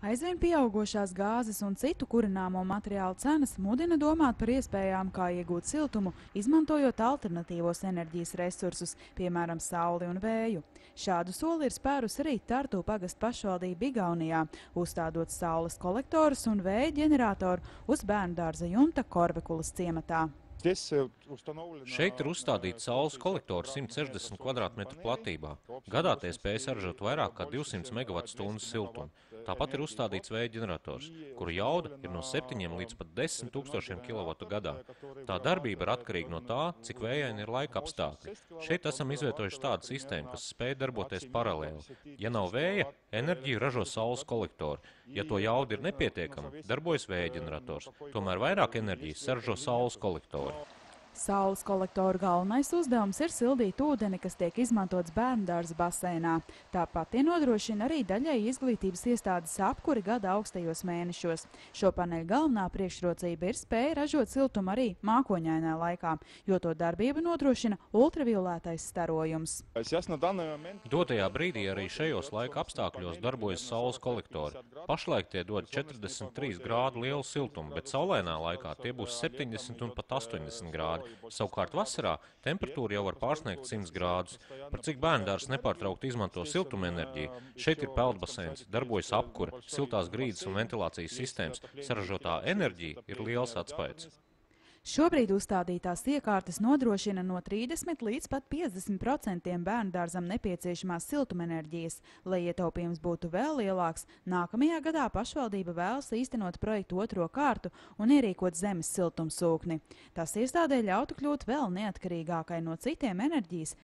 Aizvien pieaugošās gāzes un citu kurināmo materiālu cenas mudina domāt par iespējām, kā iegūt siltumu, izmantojot alternatīvos enerģijas resursus, piemēram, sauli un vēju. Šādu soli ir spērus arī Tartu pagasta pašvaldība Igaunijā, uzstādot saules kolektorus un vēja ģeneratoru uz bērndārza jumta Korvekulas ciematā. Šeit ir uzstādīts saules kolektors 160 kvadrātmetru platībā. Gadā tie spēj saražot vairāk kā 200 MWh siltumu. Tāpat ir uzstādīts vēja ģenerators, kuru jauda ir no 7 līdz pat 10 000 kW gadā. Tā darbība ir atkarīga no tā, cik vējaini ir laika apstākļi. Šeit esam izvietojuši tādu sistēmu, kas spēj darboties paralēli. Ja nav vēja, enerģiju ražo saules kolektori. Ja to jauda ir nepietiekama, darbojas vēja ģenerators. Tomēr vairāk enerģijas saražo saules kolektori. Saules kolektoru galvenais uzdevums ir sildīt ūdeni, kas tiek izmantots bērndārza baseinā. Tāpat tie nodrošina arī daļai izglītības iestādes apkuri gada augstajos mēnešos. Šo paneļu galvenā priekšrocība ir spēja ražot siltumu arī mākoņainā laikā, jo to darbību nodrošina ultraviolētais starojums. Dotajā brīdī arī šajos laika apstākļos darbojas saules kolektori. Pašlaik tie dod 43 grādu lielu siltumu, bet saulainā laikā tie būs 70 un pat 80 grādi. Savukārt vasarā temperatūra jau var pārsniegt 100 grādus. Par cik bērndārs nepārtraukti izmanto siltumenerģiju, šeit ir peldbaseins, darbojas apkure, siltās grīdas un ventilācijas sistēmas. Saražotā enerģija ir liels atspaids. Šobrīd uzstādītās iekārtas nodrošina no 30 līdz pat 50% bērndārzam nepieciešamās siltumenerģijas. Lai ietaupījums būtu vēl lielāks, nākamajā gadā pašvaldība vēlas īstenot projektu otro kārtu un ierīkot zemes siltumsūkni. Tas iestādē ļautu kļūt vēl neatkarīgākai no citiem enerģijas